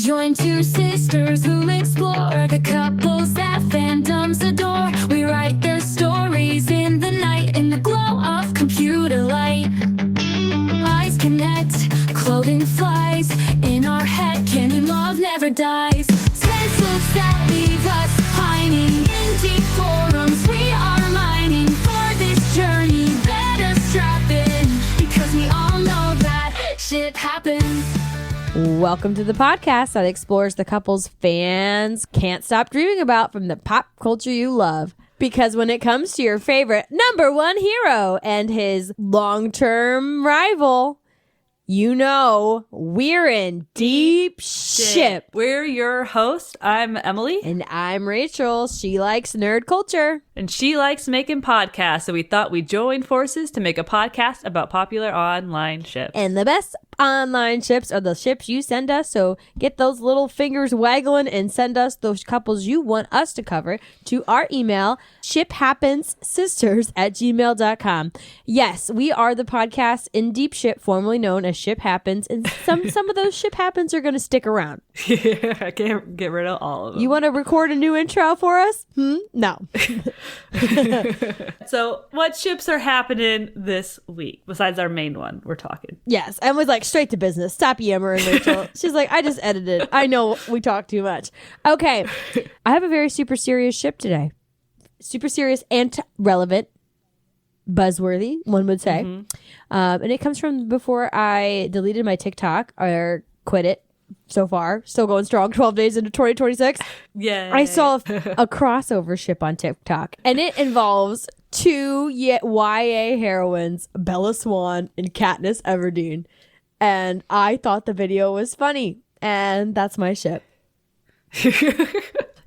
Join two sisters who explore the couples that fandoms adore. We write their stories in the night, in the glow of computer light. Eyes connect, clothing flies. In our head, canon love never dies. Tense looks that leave us pining. In deep forums, we are mining. For this journey, better strap in, because we all know that shit happens. Welcome to the podcast that explores the couples fans can't stop dreaming about from the pop culture you love. Because when it comes to your favorite number one hero and his long-term rival, you know we're in deep ship. We're your host. I'm Emily. And I'm Rachel. She likes nerd culture. And she likes making podcasts, so we thought we'd join forces to make a podcast about popular online ships. And the best online ships are the ships you send us, so get those little fingers waggling and send us those couples you want us to cover to our email, shiphappenssisters@gmail.com. Yes, we are the podcast in deep ship, formerly known as Ship Happens, and some of those ship happens are going to stick around. Yeah, I can't get rid of all of them. You want to record a new intro for us? No. So what ships are happening this week besides our main one we're talking? Yes, Emily's like, straight to business. Stop yammering, Rachel. She's like, I just edited. I know we talk too much. Okay, I have a very super serious ship today. Super serious and relevant. Buzzworthy, one would say. And it comes from before I deleted my TikTok or quit it. So far, still going strong, 12 days into 2026. Yeah. I saw a crossover ship on TikTok, and it involves two YA heroines, Bella Swan and Katniss Everdeen. And I thought the video was funny, and that's my ship.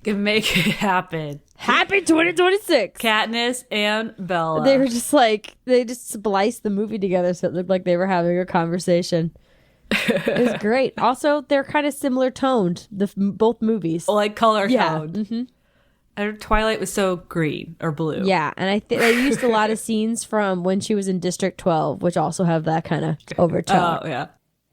Can make it happen. Happy 2026. Katniss and Bella. They were just like, they just spliced the movie together so it looked like they were having a conversation. It was great. Also, they're kind of similar toned, both movies. Like color Yeah. toned. Twilight was so green or blue. Yeah, and I think they used a lot of scenes from when she was in District 12, which also have that kind of overtone. Oh, yeah.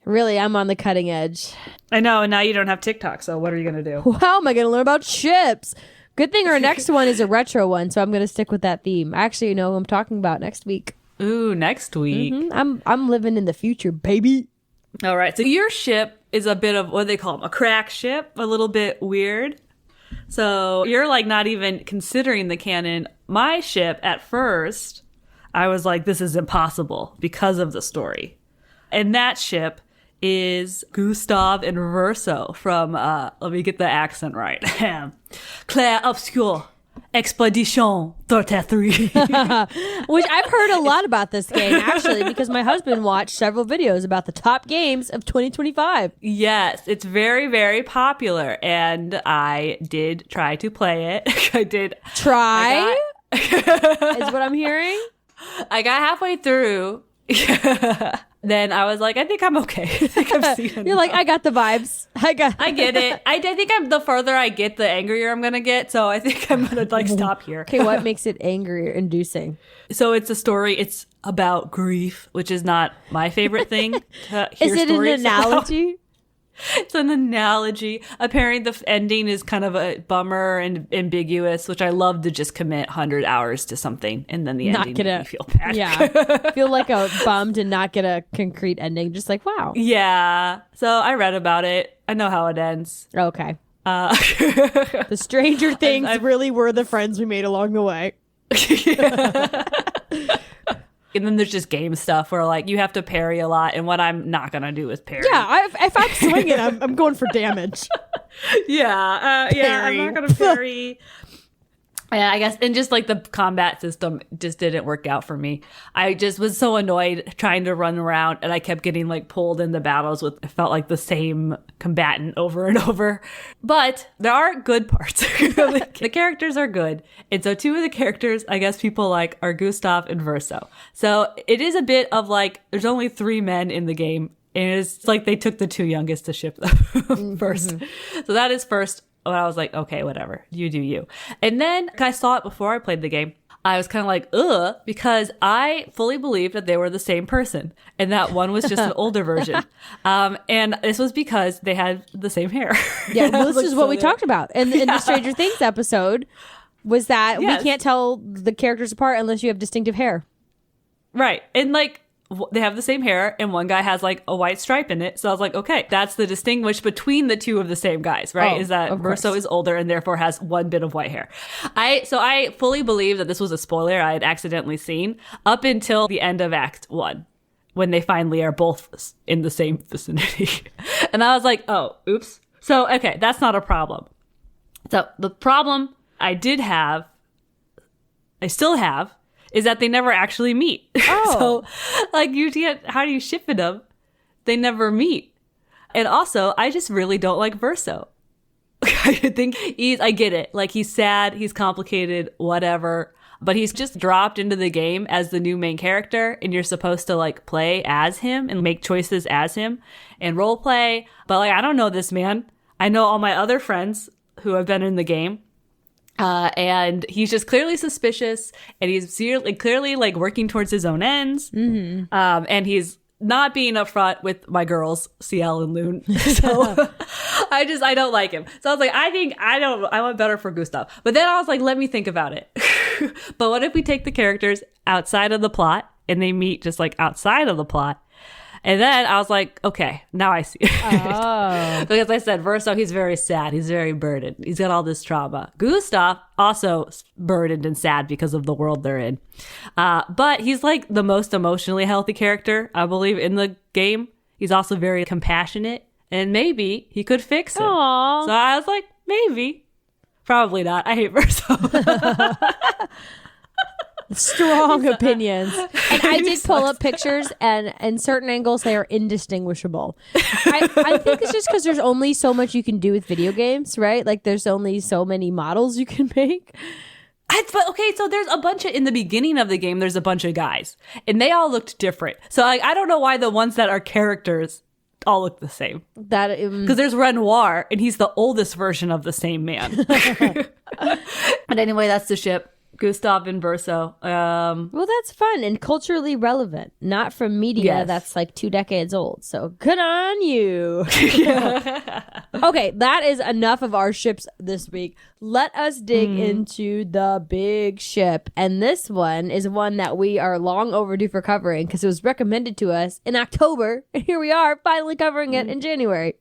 Really, I'm on the cutting edge. I know, and now you don't have TikTok, so what are you going to do? How am I going to learn about ships? Good thing our next one is a retro one, so I'm going to stick with that theme. I actually know who I'm talking about next week. Ooh, next week. I'm living in the future, baby. All right, so your ship is a bit of, what do they call them, a crack ship, a little bit weird. So you're like not even considering the canon. My ship, at first, I was like, this is impossible because of the story. And that ship is Gustav and Verso from, let me get the accent right, Claire Obscure. Expedition 33. Which I've heard a lot about this game, actually, because my husband watched several videos about the top games of 2025. Yes, it's very, very popular, and I did try to play it. I did. Try? Is what I'm hearing? I got halfway through. Then I was like, I think I'm okay. I think I'm seeing You're like, I got the vibes. I get it. I think the further I get, the angrier I'm going to get. So I think I'm going to stop here. Okay, what makes it anger inducing? So it's a story. It's about grief, which is not my favorite thing to hear. Is it an analogy? It's an analogy. Apparently the ending is kind of a bummer and ambiguous, which I love to just commit 100 hours to something and then the ending makes me feel bad. Yeah. Feel like a bum to not get a concrete ending. Just like, wow. Yeah. So I read about it. I know how it ends. Okay. The Stranger Things really were the friends we made along the way. And then there's just game stuff where like you have to parry a lot, and what I'm not gonna do is parry. Yeah, if I'm swinging, I'm going for damage. Yeah, I'm not gonna parry. Yeah, I guess, and just like the combat system just didn't work out for me. I just was so annoyed trying to run around, and I kept getting like pulled into battles with, it felt like the same combatant over and over. But there are good parts. The characters are good. And so two of the characters I guess people like are Gustav and Verso. So it is a bit of like, there's only 3 men in the game, and it's like they took the 2 youngest to ship them first. So that is first. And I was like, okay, whatever. You do you. And then I saw it before I played the game. I was kind of like, ugh, because I fully believed that they were the same person and that one was just an older version. And this was because they had the same hair. Yeah, well, this is what we talked about in the Stranger Things episode, was that we can't tell the characters apart unless you have distinctive hair. Right. And like, they have the same hair and one guy has like a white stripe in it. So I was like, okay, that's the distinguish between the two of the same guys, right? Is that Verso is older and therefore has one bit of white hair. So I fully believe that this was a spoiler I had accidentally seen up until the end of Act 1 when they finally are both in the same vicinity. And I was like, oh, oops. So, okay, that's not a problem. So the problem I still have, is that they never actually meet. Oh. So, like, you can't, how do you ship it them? They never meet. And also, I just really don't like Verso. I think I get it. Like, he's sad, he's complicated, whatever. But he's just dropped into the game as the new main character, and you're supposed to, like, play as him and make choices as him and role play. But, like, I don't know this man. I know all my other friends who have been in the game. And he's just clearly suspicious, and he's clearly like working towards his own ends. Mm-hmm. And he's not being upfront with my girls, CL and Loon. So I don't like him. So I was like, I want better for Gustav. But then I was like, let me think about it. But what if we take the characters outside of the plot and they meet just like outside of the plot? And then I was like, okay, now I see it. Oh. Because I said, Verso, he's very sad. He's very burdened. He's got all this trauma. Gustav, also burdened and sad because of the world they're in. But he's like the most emotionally healthy character, I believe, in the game. He's also very compassionate. And maybe he could fix it. Aww. So I was like, maybe. Probably not. I hate Verso. Strong opinions. And I did pull up pictures, and in certain angles they are indistinguishable. I think it's just because there's only so much you can do with video games, right? Like there's only so many models you can make. But okay, so there's a bunch of, in the beginning of the game, there's a bunch of guys, and they all looked different. So like, I don't know why the ones that are characters all look the same. That because there's Renoir, and he's the oldest version of the same man. But anyway, that's the ship. Gustav and Verso. Well, that's fun and culturally relevant, not from media that's like 2 decades old. So good on you. Okay, that is enough of our ships this week. Let us dig into the big ship. And this one is one that we are long overdue for covering because it was recommended to us in October. And here we are finally covering it in January.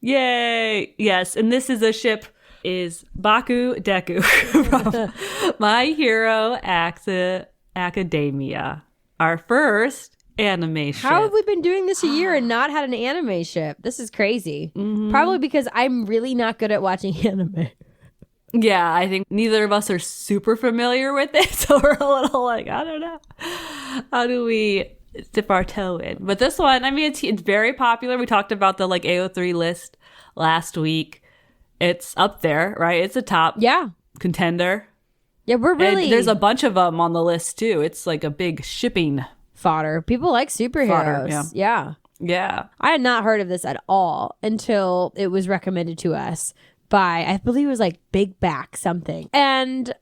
Yay. Yes. And this is a ship is BakuDeku from My Hero Academia, our first anime ship. How have we been doing this a year and not had an anime ship? This is crazy. Mm-hmm. Probably because I'm really not good at watching anime. Yeah, I think neither of us are super familiar with it, so we're a little like, I don't know. How do we dip our toe in? But this one, I mean, it's very popular. We talked about the like AO3 list last week. It's up there, right? It's a top contender. Yeah, we're really... And there's a bunch of them on the list, too. It's like a big shipping fodder. People like superheroes. Fodder, yeah. I had not heard of this at all until it was recommended to us by, I believe it was like Big Back something. And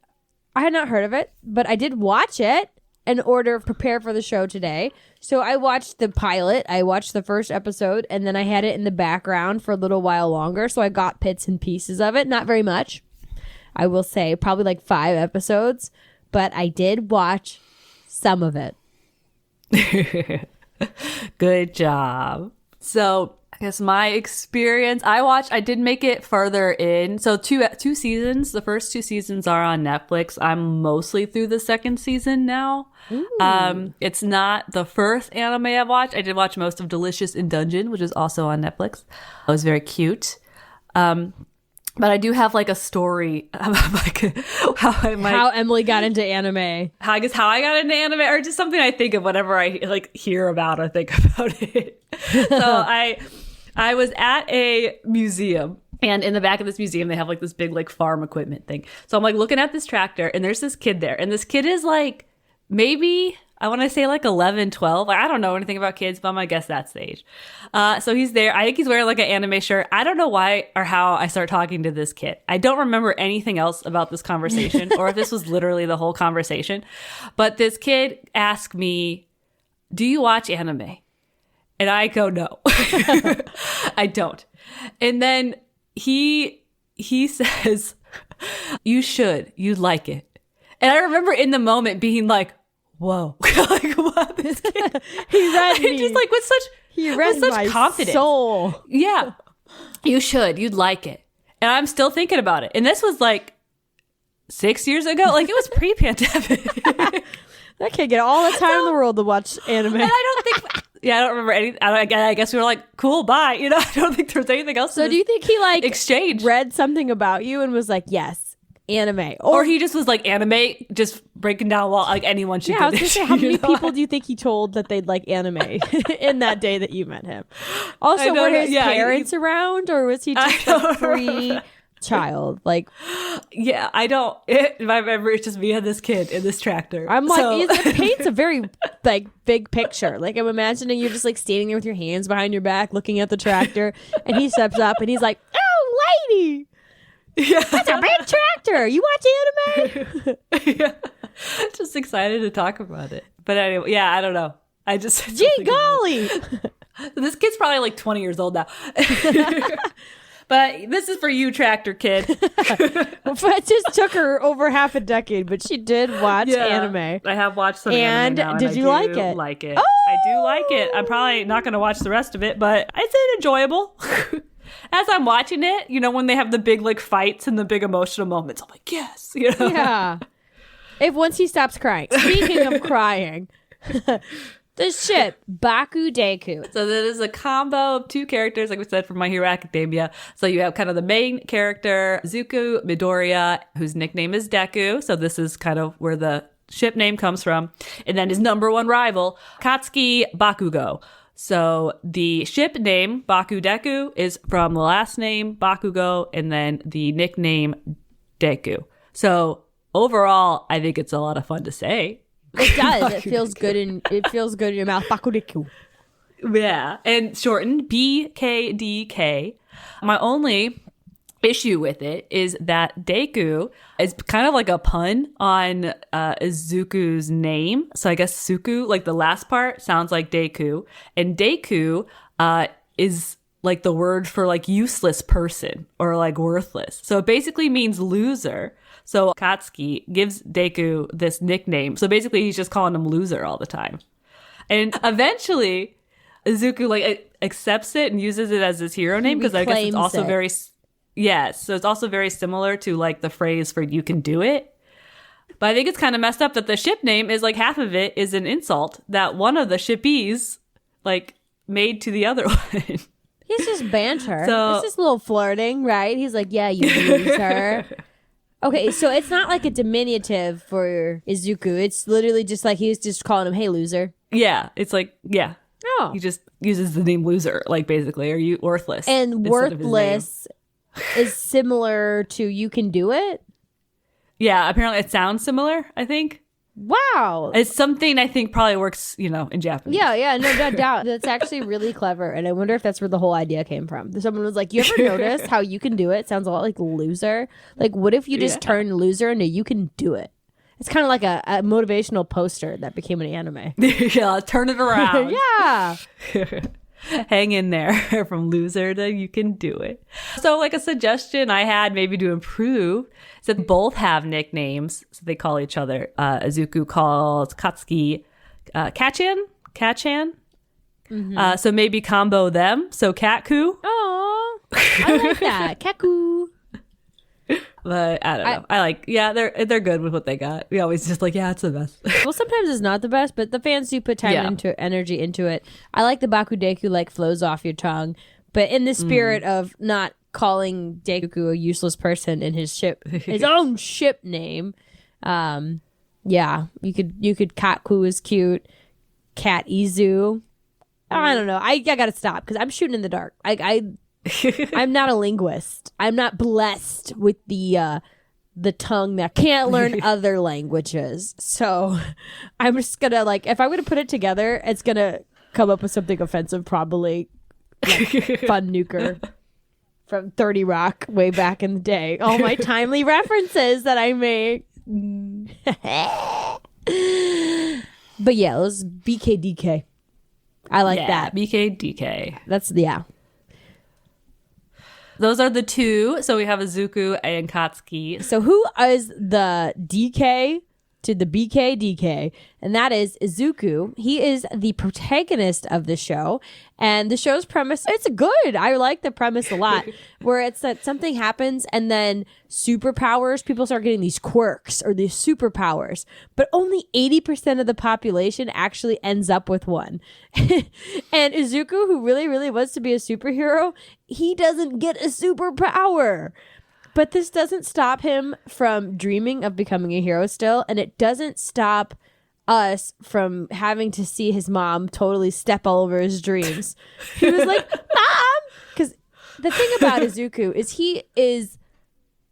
I had not heard of it, but I did watch it in order to prepare for the show today. So I watched the pilot, I watched the first episode, and then I had it in the background for a little while longer. So I got bits and pieces of it. Not very much, I will say, probably like 5 episodes, but I did watch some of it. Good job. So I guess my experience, I did make it further in. So two seasons, the first 2 seasons are on Netflix. I'm mostly through the second season now. It's not the first anime I've watched. I did watch most of Delicious in Dungeon, which is also on Netflix. It was very cute. But I do have like a story about like how Emily got into anime. How I got into anime, or just something I think of whenever I like hear about or think about it. So I was at a museum, and in the back of this museum they have like this big like farm equipment thing. So I'm like looking at this tractor, and there's this kid there, and this kid is like maybe I want to say like 11, 12. Like, I don't know anything about kids, but I'm going to guess that's the age. So he's there. I think he's wearing like an anime shirt. I don't know why or how I start talking to this kid. I don't remember anything else about this conversation or if this was literally the whole conversation. But this kid asked me, do you watch anime? And I go, no, I don't. And then he says, you should, you'd like it. And I remember in the moment being like, whoa, like what? This kid, He read me. just like with such my confidence. soul. Yeah, you should, you'd like it. And I'm still thinking about it. And this was like 6 years ago. Like it was pre-pandemic. That kid get all the time in the world to watch anime. And I don't think. Yeah, I don't remember anything. I guess we were like, cool, bye. You know, I don't think there was anything else. So do you think he like exchange read something about you and was like, yes, anime? Or he just was like anime, just breaking down what like anyone should Yeah, do I was gonna this. say, how many You know? people do you think he told that they'd like anime in that day that you met him? Also, I were don't know. his Yeah, parents around, or was he just a free child? Like, Yeah, I don't. My memory is just me and this kid in this tractor. I'm like, So- it paints a very like big picture. Like, I'm imagining you're just like standing there with your hands behind your back, looking at the tractor, and he steps up and he's like, "Oh, lady, yeah, that's a big tractor. You watch anime?" yeah. Just excited to talk about it. But anyway, yeah, I don't know. I just Gee golly. This kid's probably like 20 years old now. But this is for you, tractor kid. It just took her over half a decade, but she did watch anime. I have watched some And anime now, did I you do like it? Like it. Oh! I do like it. I'm probably not going to watch the rest of it, but it's enjoyable. As I'm watching it, you know, when they have the big like fights and the big emotional moments, I'm like, yes, you know. Yeah. If once he stops crying. Speaking of crying, the ship, BakuDeku. So that is a combo of two characters, like we said, from My Hero Academia. So you have kind of the main character, Izuku Midoriya, whose nickname is Deku. So this is kind of where the ship name comes from. And then his number one rival, Katsuki Bakugo. So the ship name, BakuDeku, is from the last name, Bakugo, and then the nickname, Deku. So overall, I think it's a lot of fun to say. It does. It feels good in your mouth. BakuDeku. Yeah, and shortened BKDK. My only issue with it is that Deku is kind of like a pun on Izuku's name. So I guess Suku, like the last part, sounds like Deku, and Deku is like the word for like useless person or like worthless. So it basically means loser. So Katsuki gives Deku this nickname. So basically he's just calling him loser all the time. And eventually Izuku like accepts it and uses it as his hero name because I guess it's also very so it's also very similar to like the phrase for you can do it. But I think it's kind of messed up that the ship name is like half of it is an insult that one of the shippies like made to the other one. He's just banter. So- It's just a little flirting, right? He's like, yeah, you loser. Okay, so it's not like a diminutive for Izuku. It's literally just like he's just calling him, hey, loser. Yeah, it's like, yeah. Oh. He just uses the name loser, like basically, or you worthless. And instead of his name. worthless is similar to you can do it? Yeah, apparently it sounds similar, I think. Wow. It's something I think probably works, you know, in Japanese. Yeah, no doubt. That's actually really clever. And I wonder if that's where the whole idea came from. Someone was like, you ever notice how you can do it? Sounds a lot like loser. Like, what if you just turn loser into you can do it? It's kind of like a motivational poster that became an anime. Yeah, turn it around. Yeah. Hang in there from loser to you can do it. So like a suggestion I had maybe to improve is that both have nicknames. So they call each other. Izuku calls Katsuki Kachan. Mm-hmm. So maybe combo them. So Katku. Oh, I like that. Kaku. But I don't know. I like, yeah, they're good with what they got. We always just like, yeah, it's the best. Well, sometimes it's not the best, but the fans do put time energy into it. I like the BakuDeku like flows off your tongue, but in the spirit of not calling Deku a useless person in his own ship name. Yeah, you could Katku is cute. Cat Izu. I don't know. I gotta stop because I'm shooting in the dark. I'm not a linguist. I'm not blessed with the the tongue that can't learn other languages. So I'm just gonna if I'm gonna put it together, it's gonna come up with something offensive, probably like Fun Nuker from 30 Rock way back in the day. All my timely references that I make. But yeah, it was BKDK. I like that. BKDK. That's, yeah. Those are the two. So we have Izuku and Katsuki. So who is the DK to the BKDK? And that is Izuku. He is the protagonist of the show. And the show's premise, it's good. I like the premise a lot. Where it's that something happens and then superpowers, people start getting these quirks or these superpowers. But only 80% of the population actually ends up with one. And Izuku, who really, really wants to be a superhero, he doesn't get a superpower. But this doesn't stop him from dreaming of becoming a hero still. And it doesn't stop us from having to see his mom totally step all over his dreams. He was like, Mom! Because the thing about Izuku is he is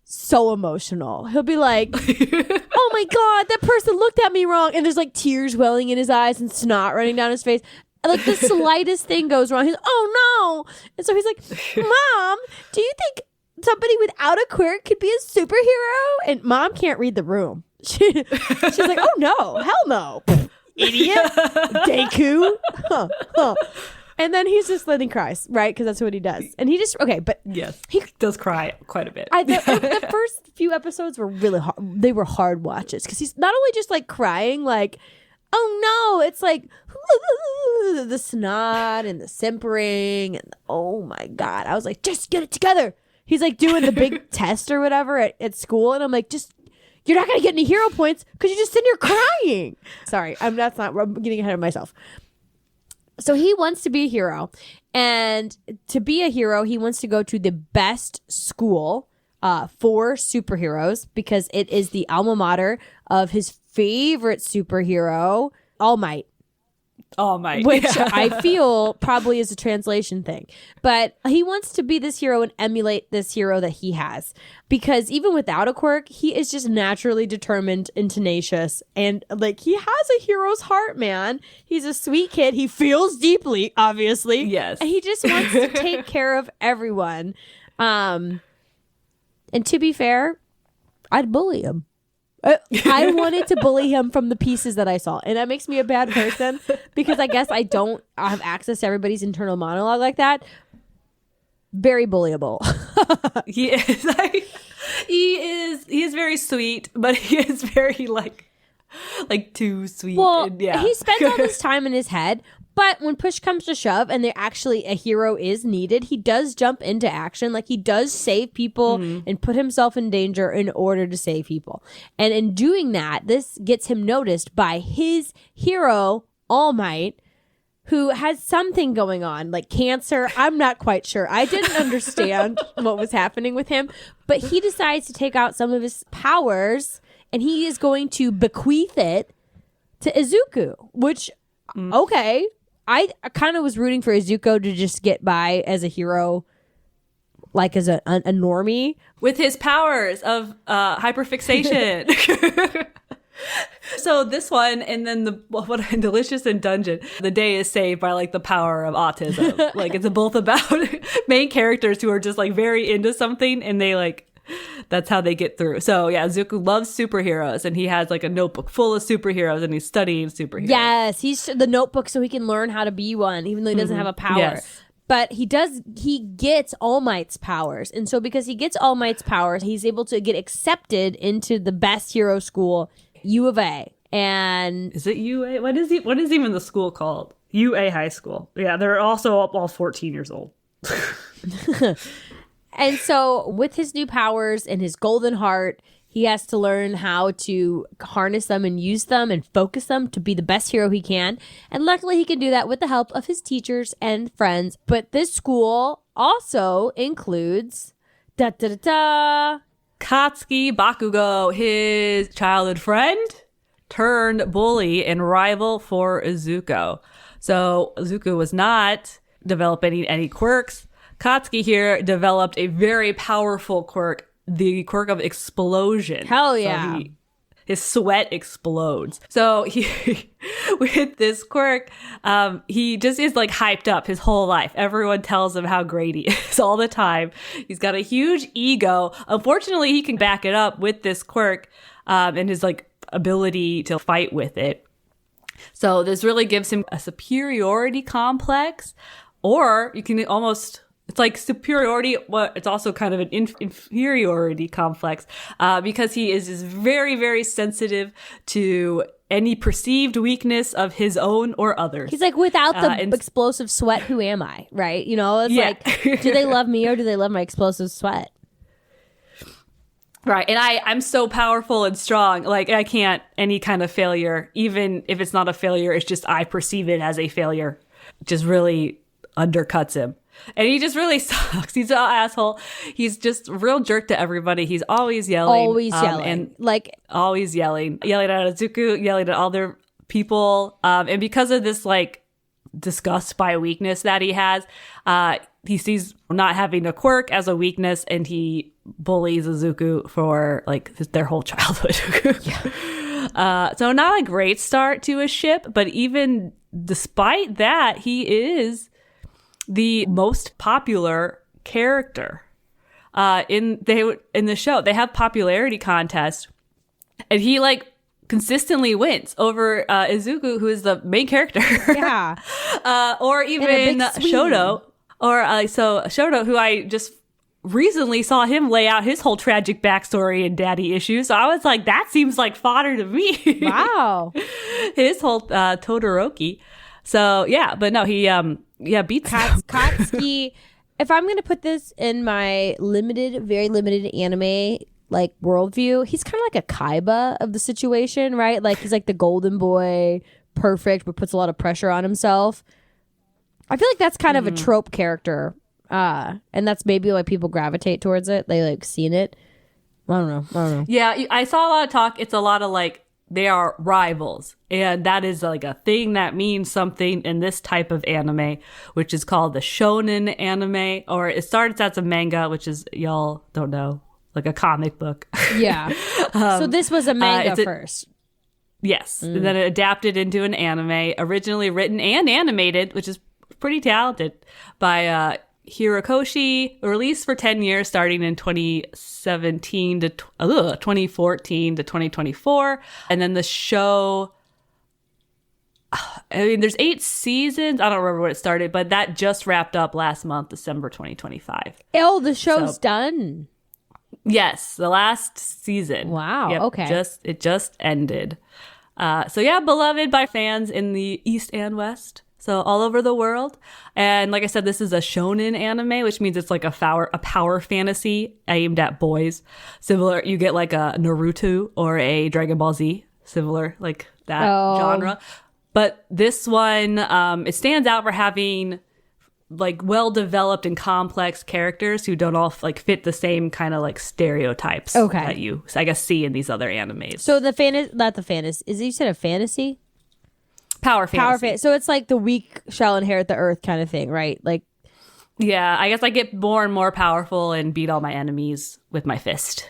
so emotional. He'll be like, oh my God, that person looked at me wrong. And there's like tears welling in his eyes and snot running down his face. Like the slightest thing goes wrong. He's, oh no. And so he's like, Mom, do you think somebody without a quirk could be a superhero? And Mom can't read the room. She's like, oh no, hell no. Idiot. Deku. Huh. And then he's just letting cries, right? Because that's what he does. And he just, okay, but yes, he does cry quite a bit. The first few episodes were really hard. They were hard watches because he's not only just like crying, like, oh no, it's like the snot and the simpering and oh my God. I was like, just get it together. He's like doing the big test or whatever at school. And I'm like, you're not going to get any hero points because you're just sitting here crying. Sorry, I'm getting ahead of myself. So he wants to be a hero. And to be a hero, he wants to go to the best school for superheroes because it is the alma mater of his favorite superhero, All Might. All Might. Which I feel probably is a translation thing. But he wants to be this hero and emulate this hero that he has. Because even without a quirk, he is just naturally determined and tenacious. And like he has a hero's heart, man. He's a sweet kid. He feels deeply, obviously. Yes. And he just wants to take care of everyone. And to be fair, I'd bully him. I wanted to bully him from the pieces that I saw. And that makes me a bad person because I guess I don't have access to everybody's internal monologue like that. Very bullyable. He is. He is very sweet, but he is very like too sweet. Well, and, yeah. He spends all this time in his head, but when push comes to shove and there actually a hero is needed, he does jump into action. Like he does save people and put himself in danger in order to save people. And in doing that, this gets him noticed by his hero, All Might, who has something going on, like cancer. I'm not quite sure. I didn't understand what was happening with him, but he decides to take out some of his powers and he is going to bequeath it to Izuku, which, okay. I kind of was rooting for Izuku to just get by as a hero, like as a normie. With his powers of hyperfixation. So this one, and then what Delicious in Dungeon, the day is saved by like the power of autism. Like it's both about main characters who are just like very into something and they like, that's how they get through. So yeah, Izuku loves superheroes and he has like a notebook full of superheroes and he's studying superheroes. Yes, he's the notebook so he can learn how to be one, even though he doesn't have a power. Yes. But he gets All Might's powers. And so because he gets All Might's powers, he's able to get accepted into the best hero school, U of A. And is it UA? What is even the school called? UA High School. Yeah, they're also all 14 years old. And so with his new powers and his golden heart, he has to learn how to harness them and use them and focus them to be the best hero he can. And luckily he can do that with the help of his teachers and friends. But this school also includes Katsuki Bakugo, his childhood friend turned bully and rival for Izuku. So Izuku was not developing any quirks. Katsuki here developed a very powerful quirk the quirk of explosion. Hell yeah. So his sweat explodes. So he, with this quirk, he just is like hyped up his whole life. Everyone tells him how great he is all the time. He's got a huge ego. Unfortunately, he can back it up with this quirk and his like ability to fight with it. So this really gives him a superiority complex, or you can almost, it's like superiority, but it's also kind of an inferiority complex because he is just very, very sensitive to any perceived weakness of his own or others. He's like, without the explosive sweat, who am I? Right? You know, it's like, do they love me or do they love my explosive sweat? Right. And I'm so powerful and strong. Like, I can't, any kind of failure, even if it's not a failure, it's just I perceive it as a failure, just really undercuts him. And he just really sucks. He's an asshole. He's just a real jerk to everybody. He's always yelling. And like, always yelling at Izuku, yelling at other people. And because of this, like, disgust by weakness that he has, he sees not having a quirk as a weakness, and he bullies Izuku for like their whole childhood. So not a great start to a ship, but even despite that, he is the most popular character in the show. They have popularity contests, and he like consistently wins over Izuku, who is the main character. Yeah. Or even Shoto. Or Shoto, who I just recently saw him lay out his whole tragic backstory and daddy issues. So I was like, that seems like fodder to me. Wow. His whole Todoroki. So yeah, but no, he beats Katsuki. If I'm gonna put this in my very limited anime like worldview, he's kind of like a Kaiba of the situation, right? Like he's like the golden boy, perfect, but puts a lot of pressure on himself. I feel like that's kind of a trope character, and that's maybe why people gravitate towards it. They like seen it. I don't know. Yeah, I saw a lot of talk. It's a lot of like they are rivals, and that is like a thing that means something in this type of anime, which is called the shonen anime, or it starts as a manga, which is, y'all don't know, like a comic book. Yeah. So this was a manga first. Yes, and then it adapted into an anime, originally written and animated, which is pretty talented, by Hirokoshi, released for 10 years starting in 2017 to 2014 to 2024. And then the show, I mean, there's 8 seasons. I don't remember when it started, but that just wrapped up last month, December 2025. Oh, the show's done. Yes, the last season. Wow. Yep, okay. It just ended. So yeah, beloved by fans in the East and West. So all over the world. And like I said, this is a shonen anime, which means it's like a power fantasy aimed at boys. Similar, you get like a Naruto or a Dragon Ball Z, similar like that genre. But this one, it stands out for having like well-developed and complex characters who don't all like fit the same kind of like stereotypes that you, I guess, see in these other animes. So not the fantasy, you said a fantasy? Power fantasy. So it's like the weak shall inherit the earth kind of thing, right? Like, yeah, I guess I get more and more powerful and beat all my enemies with my fist.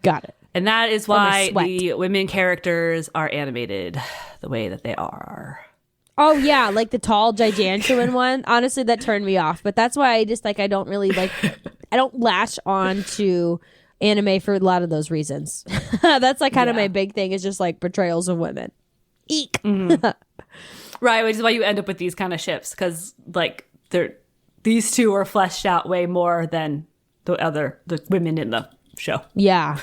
Got it. And that is why the women characters are animated the way that they are. Oh yeah, like the tall gigantuan one. Honestly, that turned me off. But that's why I just like I don't really like I don't latch on to anime for a lot of those reasons. That's like kind of my big thing is just like portrayals of women. Eek. Mm-hmm. Right, which is why you end up with these kind of ships, because like these two are fleshed out way more than the women in the show. Yeah.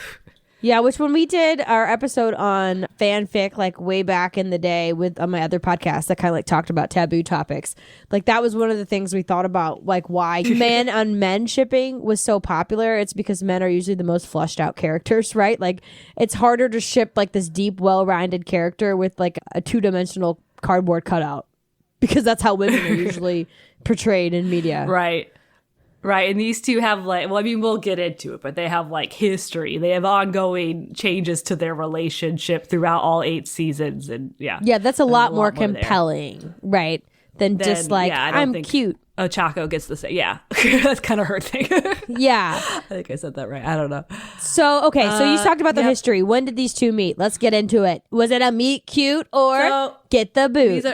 Yeah, which when we did our episode on fanfic, like way back in the day with on my other podcast that kind of like talked about taboo topics, like that was one of the things we thought about, like why men on men shipping was so popular. It's because men are usually the most fleshed out characters, right? Like it's harder to ship like this deep, well-rounded character with like a 2-dimensional cardboard cutout, because that's how women are usually portrayed in media. Right. Right, and these two have like, well, I mean, we'll get into it, but they have like history. They have ongoing changes to their relationship throughout all 8 seasons, and yeah, that's a lot more compelling, right? Than just like I'm cute Chako gets the say. Yeah, that's kind of her thing. Yeah. I think I said that right. I don't know. So, okay, so you talked about the yep. history. When did these two meet? Let's get into it. Was it a meet cute or get the boot?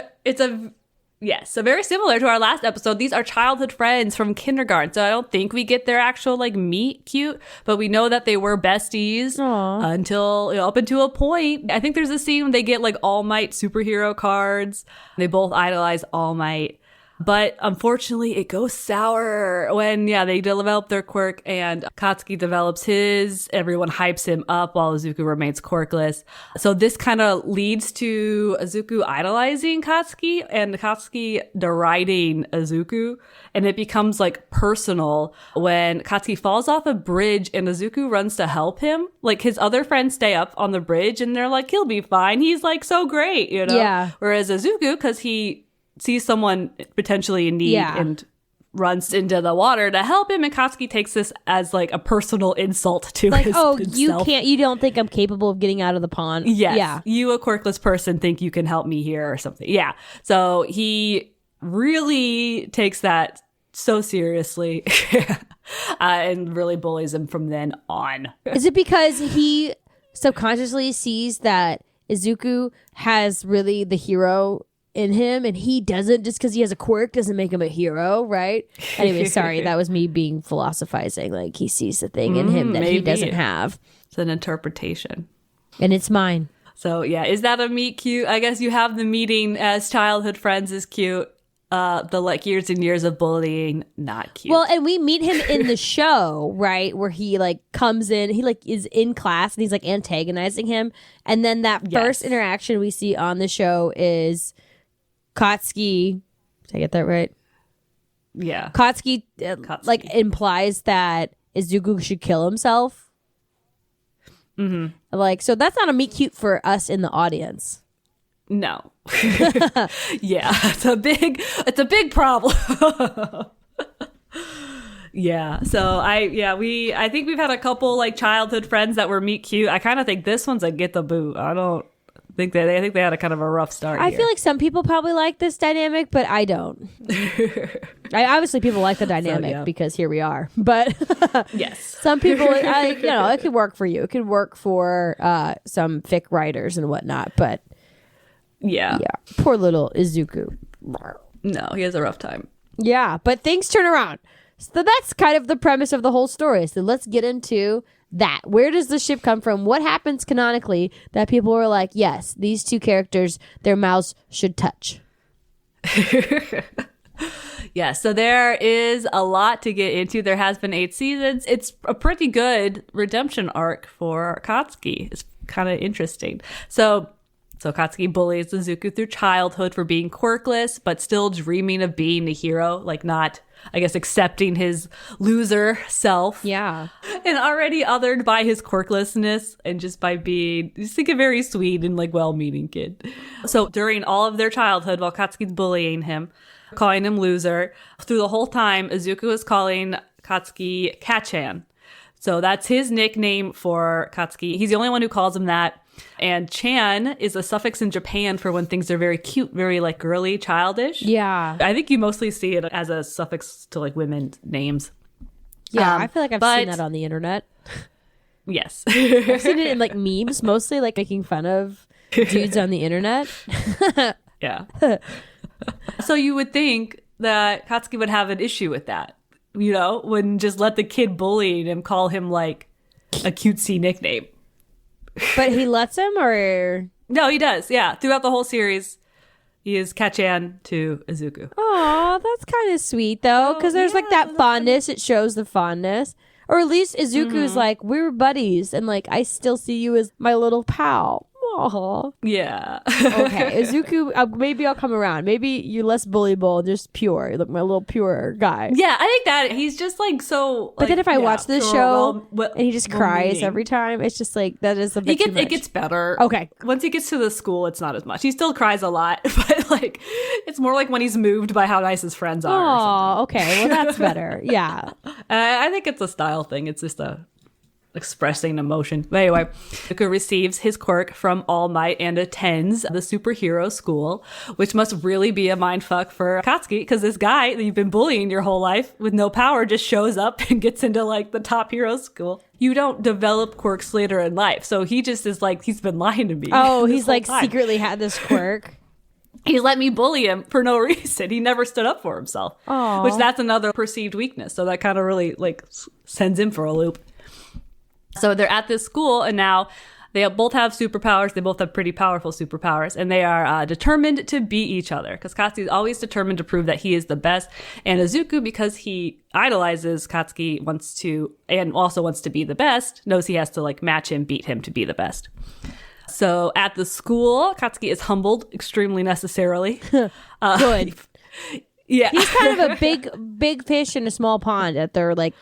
So very similar to our last episode. These are childhood friends from kindergarten. So I don't think we get their actual like meet cute, but we know that they were besties until up until a point. I think there's a scene when they get like All Might superhero cards. They both idolize All Might. But unfortunately, it goes sour when, they develop their quirk and Katsuki develops his. Everyone hypes him up while Izuku remains quirkless. So this kind of leads to Izuku idolizing Katsuki and Katsuki deriding Izuku. And it becomes like personal when Katsuki falls off a bridge and Izuku runs to help him. Like his other friends stay up on the bridge and they're like, he'll be fine. He's like so great, Yeah. Whereas Izuku, because he sees someone potentially in need and runs into the water to help him, and Katsuki takes this as like a personal insult to himself. You don't think I'm capable of getting out of the pond? Yes. Yeah. You, a quirkless person, think you can help me here or something. Yeah. So he really takes that so seriously and really bullies him from then on. Is it because he subconsciously sees that Izuku has really the hero in him and he doesn't? Just because he has a quirk doesn't make him a hero, right? Anyway, sorry, that was me being philosophizing. Like he sees the thing in him that he doesn't have. It's an interpretation. And it's mine. So yeah, is that a meet cute? I guess you have the meeting as childhood friends is cute. The like years and years of bullying, not cute. Well, and we meet him in the show, right? Where he like comes in, he like is in class and he's like antagonizing him. And then that first interaction we see on the show is Katsuki. Did I get that right? Yeah. Katsuki like implies that Izuku should kill himself. Mm-hmm. Like, so that's not a meet cute for us in the audience. No. Yeah, it's a big problem. Yeah. So I think we've had a couple like childhood friends that were meet cute. I kind of think this one's a get the boot. I think they had a kind of a rough start. I feel like some people probably like this dynamic, but I don't. Obviously people like the dynamic because here we are. But yes, some people, it could work for you. It could work for some fic writers and whatnot. But yeah, poor little Izuku. No, he has a rough time. Yeah, but things turn around. So that's kind of the premise of the whole story. So let's get into that. Where does the ship come from? What happens canonically that people are like, yes, these two characters, their mouths should touch? Yeah, so there is a lot to get into. There has been 8 seasons. It's a pretty good redemption arc for Katsuki. It's kind of interesting. So Katsuki bullies Izuku through childhood for being quirkless, but still dreaming of being a hero, like not, I guess, accepting his loser self. Yeah. And already othered by his quirklessness and just by being, just like a very sweet and like well-meaning kid. So during all of their childhood, while Katsuki's bullying him, calling him loser, through the whole time, Izuku is calling Katsuki Kachan. So that's his nickname for Katsuki. He's the only one who calls him that. And chan is a suffix in Japan for when things are very cute, very like girly, childish. Yeah. I think you mostly see it as a suffix to like women's names. Yeah, I feel like I've seen that on the internet. Yes. I've seen it in like memes, mostly like making fun of dudes on the internet. Yeah. So you would think that Katsuki would have an issue with that. Wouldn't just let the kid bullying him call him like a cutesy nickname. But he lets him, or? No, he does. Yeah. Throughout the whole series, he is Kachan to Izuku. Aw, that's kind of sweet, though, because there's like that fondness. It shows the fondness. Or at least Izuku's like, we're buddies, and like, I still see you as my little pal. Aw. Yeah. Okay, Izuku, maybe I'll come around. Maybe you're less bullyable and just pure. You look my little pure guy. Yeah, I think that he's just like so. But then if I watch this show and he just cries meaning. every time, it's just like that is a bit too much. It gets better. Okay. Once he gets to the school, it's not as much. He still cries a lot, but like it's more like when he's moved by how nice his friends are. Oh, okay. Well, that's better. Yeah. I think it's a style thing. It's just a expressing emotion. But anyway, Izuku receives his quirk from All Might and attends the superhero school, which must really be a mindfuck for Katsuki, because this guy that you've been bullying your whole life with no power just shows up and gets into like the top hero school. You don't develop quirks later in life. So he just is like, he's been lying to me. Oh, he's like secretly had this quirk. He let me bully him for no reason. He never stood up for himself. Aww. Which that's another perceived weakness. So that kind of really like sends him for a loop. So they're at this school, and now they both have superpowers. They both have pretty powerful superpowers, and they are determined to beat each other, because Katsuki is always determined to prove that he is the best. And Izuku, because he idolizes Katsuki, wants to, and also wants to be the best, knows he has to like match him, beat him to be the best. So at the school, Katsuki is humbled extremely necessarily. Good. Yeah. He's kind of a big fish in a small pond at their like...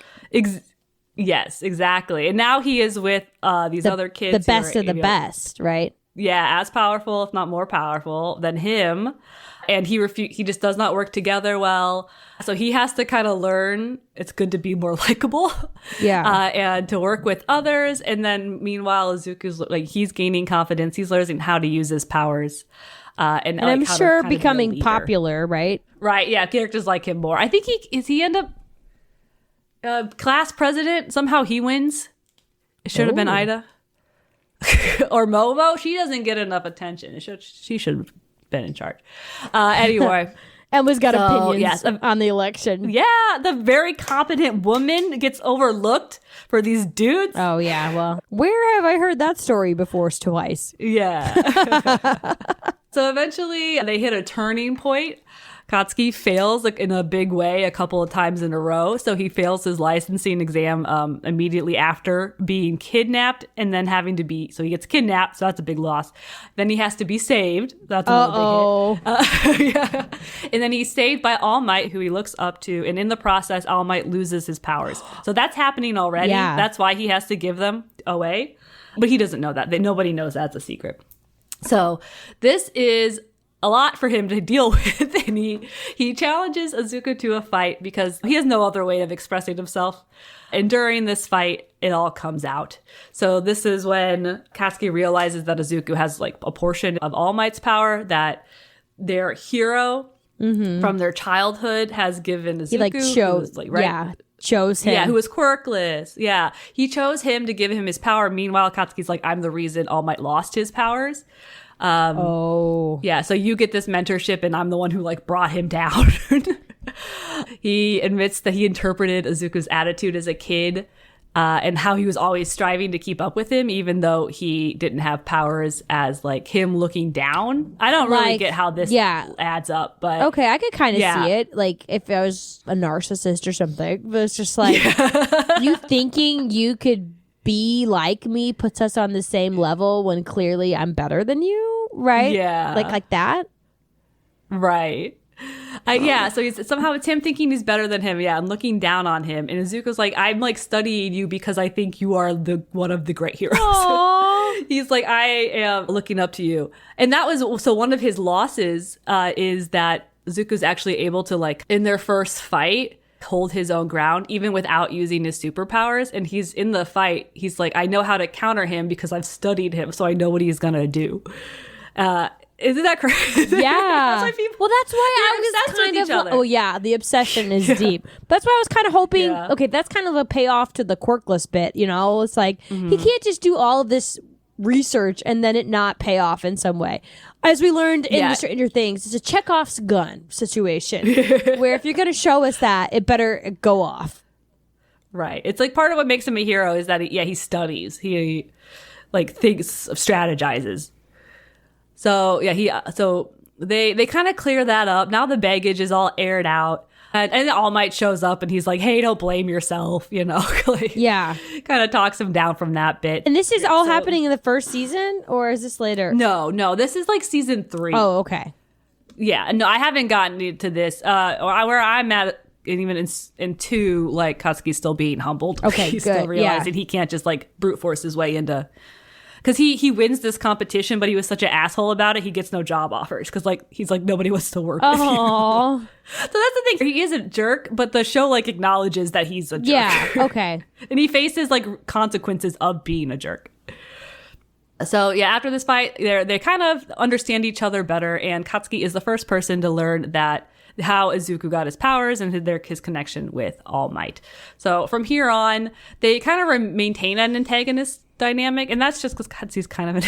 Yes, exactly. And now he is with these other kids. The best of the best, right? Yeah, as powerful, if not more powerful than him. And he just does not work together well. So he has to kind of learn it's good to be more likable. Yeah. And to work with others. And then meanwhile, Izuku's like, he's gaining confidence. He's learning how to use his powers. And like, I'm how sure to kind of becoming be a leader. popular, right? Right. Yeah. Characters like him more. I think he end up class president. Somehow he wins. It should have been Ida. Or Momo. She doesn't get enough attention. She should have been in charge. Anyway. Emma's got opinions yes. on the election. Yeah, the very competent woman gets overlooked for these dudes. Oh, yeah. Well, where have I heard that story before twice? Yeah. So eventually they hit a turning point. Katsuki fails like in a big way a couple of times in a row. So he fails his licensing exam immediately after being kidnapped, and then having to be, so he gets kidnapped. So that's a big loss. Then he has to be saved. That's another big hit. Yeah. And then he's saved by All Might, who he looks up to. And in the process, All Might loses his powers. So that's happening already. Yeah. That's why he has to give them away. But he doesn't know that. Nobody knows that's a secret. So this is a lot for him to deal with, and he challenges Izuku to a fight because he has no other way of expressing himself. And during this fight, it all comes out. So this is when Katsuki realizes that Izuku has like a portion of All Might's power that their hero from their childhood has given Izuku. He like chose, chose him. Yeah, who was quirkless. Yeah, he chose him to give him his power. Meanwhile, Katsuki's like, I'm the reason All Might lost his powers. Yeah, so you get this mentorship, and I'm the one who like brought him down. He admits that he interpreted Izuku's attitude as a kid, and how he was always striving to keep up with him, even though he didn't have powers, as like him looking down. I don't really get how this adds up, but okay, I could kind of see it. Like if I was a narcissist or something, but it's just like you thinking you could be like me puts us on the same level when clearly I'm better than you, right? Yeah, like that, right? Yeah, so somehow it's him thinking he's better than him. Yeah, I'm looking down on him, and Izuku's like, I'm like studying you because I think you are one of the great heroes. He's like, I am looking up to you, and that was so one of his losses is that Izuku's actually able to like in their first fight hold his own ground even without using his superpowers. And he's in the fight, he's like, I know how to counter him because I've studied him, so I know what he's gonna do. Isn't that crazy? Yeah. That's why people, well, that's why I was kind of oh yeah, the obsession is deep. That's why I was kind of hoping okay, that's kind of a payoff to the quirkless bit, you know. It's like he can't just do all of this research and then it not pay off in some way. As we learned in the Stranger Things, it's a Chekhov's gun situation where if you're going to show us that, it better go off. Right. It's like part of what makes him a hero is that he studies. He like thinks, strategizes. So so they kind of clear that up. Now the baggage is all aired out. And All Might shows up and he's like, hey, don't blame yourself, you know? Like, kind of talks him down from that bit. And this is all happening in the first season, or is this later? No, this is like season 3. Oh, okay. Yeah, no, I haven't gotten to this. Where I'm at, and even in 2, like, Katsuki's still being humbled. Okay, He's good. still realizing he can't just, like, brute force his way into because he wins this competition, but he was such an asshole about it, he gets no job offers because like he's like, nobody wants to work with you. So that's the thing. He is a jerk, but the show like acknowledges that he's a jerk. Yeah. Okay. And he faces like consequences of being a jerk. So yeah, after this fight, they kind of understand each other better, and Katsuki is the first person to learn that how Izuku got his powers and his connection with All Might. So from here on, they kind of maintain an antagonist dynamic, and that's just because Katsuki's kind of an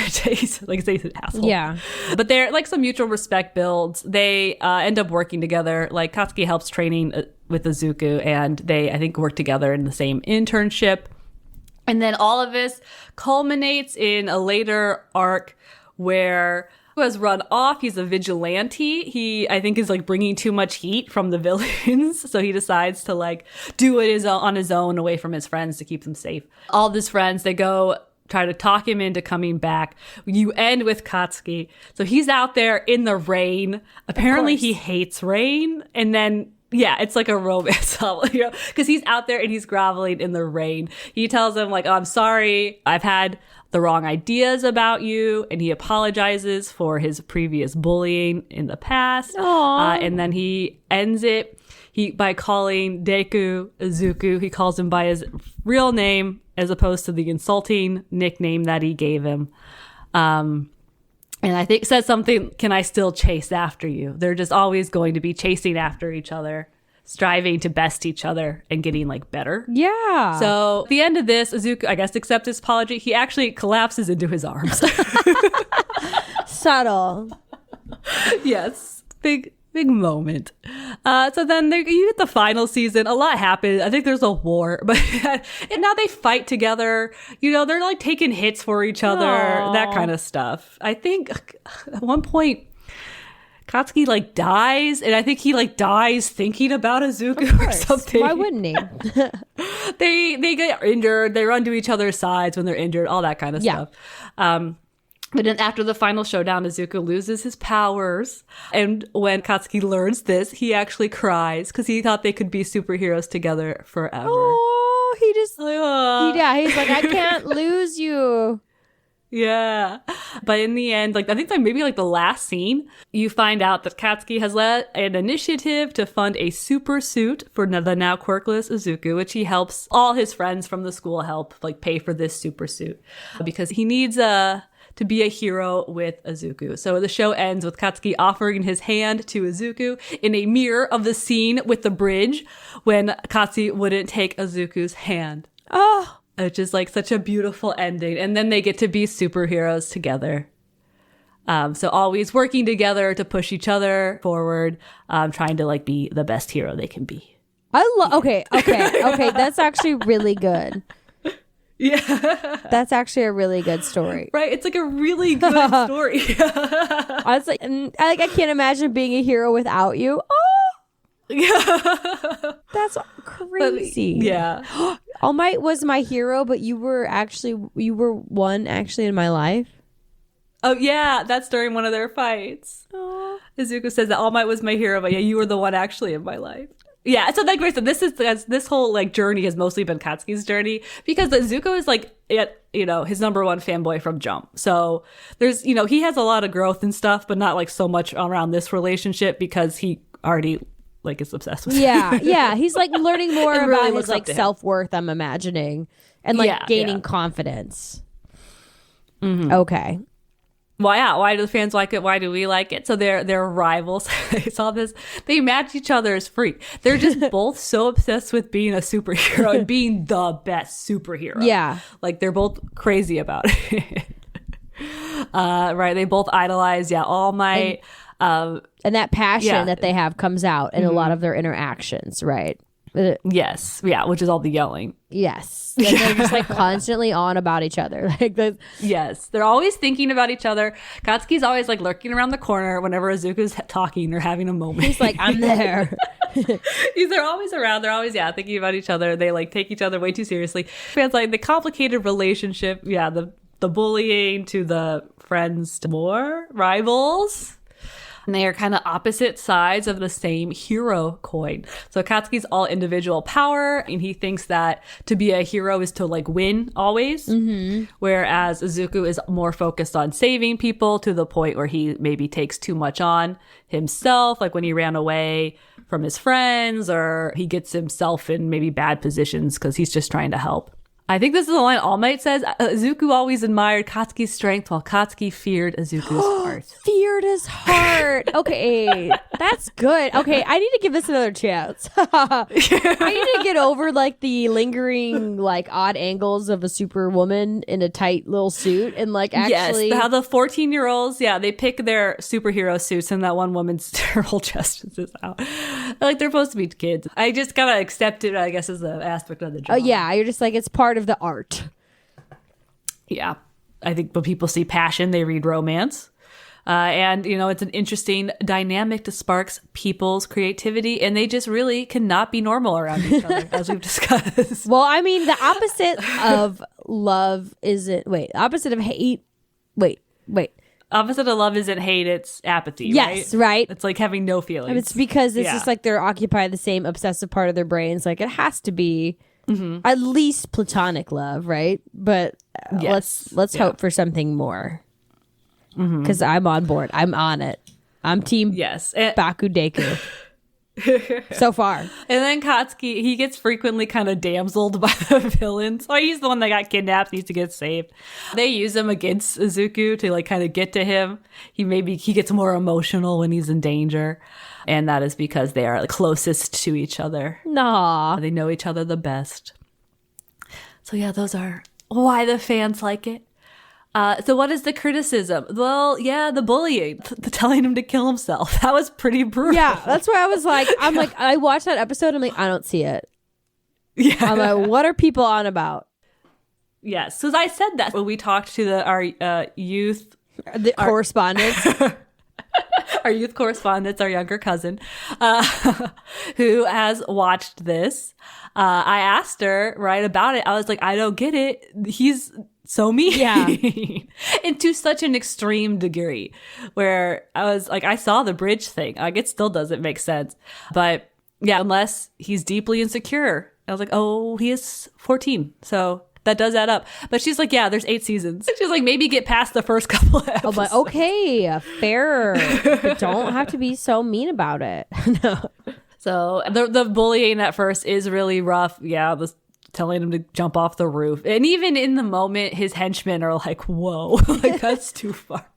like he's an asshole. Yeah. But they're like some mutual respect builds. They end up working together. Like Katsuki helps training with Izuku, and they I think work together in the same internship. And then all of this culminates in a later arc where he has run off. He's a vigilante. He, I think, is like bringing too much heat from the villains. So he decides to like do it on his own away from his friends to keep them safe. All of his friends, they go try to talk him into coming back. You end with Katsuki. So he's out there in the rain. Apparently he hates rain. And then yeah, it's like a romance novel, you know, because he's out there and he's groveling in the rain. He tells him like, oh, I'm sorry, I've had the wrong ideas about you. And he apologizes for his previous bullying in the past. And then he ends it by calling Deku Izuku. He calls him by his real name as opposed to the insulting nickname that he gave him. And I think says something, can I still chase after you? They're just always going to be chasing after each other, striving to best each other and getting like better. Yeah. So at the end of this, Izuku, I guess, accepts his apology. He actually collapses into his arms. Subtle. Yes. Big moment. So then you get the final season. A lot happened. I think there's a war, but and now they fight together. You know, they're like taking hits for each other, that kind of stuff. I think at one point Katsuki like dies, and I think he like dies thinking about Izuku or something. Why wouldn't he? They get injured. They run to each other's sides when they're injured. All that kind of stuff. But then after the final showdown, Izuku loses his powers. And when Katsuki learns this, he actually cries because he thought they could be superheroes together forever. Oh, he just, he's like, I can't lose you. Yeah. But in the end, like I think that maybe like the last scene, you find out that Katsuki has led an initiative to fund a super suit for the now quirkless Izuku, which he helps all his friends from the school help like pay for this super suit because he needs to be a hero with Izuku. So the show ends with Katsuki offering his hand to Izuku in a mirror of the scene with the bridge when Katsuki wouldn't take Izuku's hand. Oh, Which is like such a beautiful ending. And then they get to be superheroes together. So always working together to push each other forward, trying to like be the best hero they can be. Okay. That's actually really good. Yeah. That's actually a really good story. Right. It's like a really good story. I was like, I can't imagine being a hero without you. Oh, that's crazy. Yeah. All Might was my hero, but you were one actually in my life. Oh yeah, that's during one of their fights. Oh. Izuku says that All Might was my hero, but yeah, you were the one actually in my life. Yeah, so like I said, this whole like journey has mostly been Katsuki's journey because Izuku is like his number one fanboy from Jump. So there's he has a lot of growth and stuff, but not like so much around this relationship because he already like is obsessed with it. Yeah, he's like learning more It about really his looks up like to him. self-worth, I'm imagining, and like gaining confidence. Mm-hmm. Okay. Why do the fans like it? Why do we like it? So they're rivals. They saw this. They match each other as freak. They're just both so obsessed with being a superhero and being the best superhero. Yeah. Like they're both crazy about it. Right. They both idolize, All Might. And that passion that they have comes out in a lot of their interactions, right? Yes. Yeah. Which is all the yelling. Yes. And they're just like constantly on about each other. Like yes. They're always thinking about each other. Katsuki's always like lurking around the corner whenever Izuku's talking or having a moment. he's like, I'm there. They're always around. They're always, thinking about each other. They like take each other way too seriously. Fans like the complicated relationship. Yeah. The bullying to the friends to more rivals. And they are kind of opposite sides of the same hero coin. So Katsuki's all individual power, and he thinks that to be a hero is to like win always. Whereas Izuku is more focused on saving people to the point where he maybe takes too much on himself, like when he ran away from his friends, or he gets himself in maybe bad positions because he's just trying to help. I think this is the line All Might says. Izuku always admired Katsuki's strength while Katsuki feared Izuku's heart. Feared his heart. Okay, that's good. Okay, I need to give this another chance. I need to get over like the lingering like odd angles of a superwoman in a tight little suit and like actually how the 14-year-olds, they pick their superhero suits and that one woman's her whole chest is out. Like they're supposed to be kids. I just gotta accept it, I guess, as an aspect of the job. Yeah, you're just like it's part of the art. Yeah. I think when people see passion, they read romance. And, it's an interesting dynamic that sparks people's creativity, and they just really cannot be normal around each other, as we've discussed. Well, I mean, the opposite of love isn't... opposite of hate... Wait. Opposite of love isn't hate, it's apathy, yes, right? It's like having no feelings. And it's because it's just like they're occupied the same obsessive part of their brains. Like, it has to be at least platonic love, right? But let's hope for something more. Because I'm on board. I'm on it. I'm team BakuDeku. So far. And then Katsuki, he gets frequently kind of damseled by the villains. Oh, he's the one that got kidnapped, needs to get saved. They use him against Izuku to like kind of get to him. He gets more emotional when he's in danger. And that is because they are the closest to each other. Nah. They know each other the best. So those are why the fans like it. So what is the criticism? Well, the bullying, the telling him to kill himself. That was pretty brutal. Yeah, that's why I was like, I watched that episode. I'm like, I don't see it. Yeah. I'm like, what are people on about? Yes. So I said that when we talked to our youth. Correspondents. Our youth correspondents, our younger cousin, who has watched this. I asked her about it. I was like, I don't get it. He's so mean. Yeah. And to such an extreme degree where I was like, I saw the bridge thing. Like, it still doesn't make sense. But unless he's deeply insecure. I was like, oh, he is 14. So that does add up. But she's like, there's 8 seasons. She's like, maybe get past the first couple of episodes. I'm like, okay, fair. But don't have to be so mean about it. No. So the bullying at first is really rough. Telling him to jump off the roof. And even in the moment, his henchmen are like, whoa, like that's too far.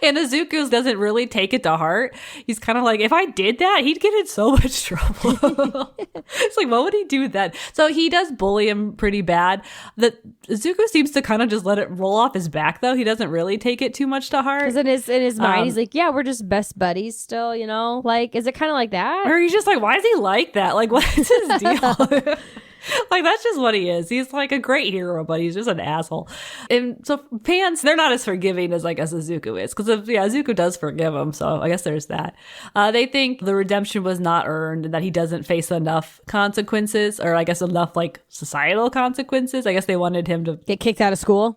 And Izuku doesn't really take it to heart. He's kind of like, if I did that, he'd get in so much trouble. It's like, what would he do with that? So he does bully him pretty bad. Izuku seems to kind of just let it roll off his back, though. He doesn't really take it too much to heart. Because in his mind, he's like, we're just best buddies still, Like, is it kind of like that? Or he's just like, why is he like that? Like, what is his deal? Like, that's just what he is. He's like a great hero, but he's just an asshole. And so fans, they're not as forgiving as I guess Izuku is. Because Izuku does forgive him. So I guess there's that. They think the redemption was not earned and that he doesn't face enough consequences, or I guess enough like societal consequences. I guess they wanted him to get kicked out of school.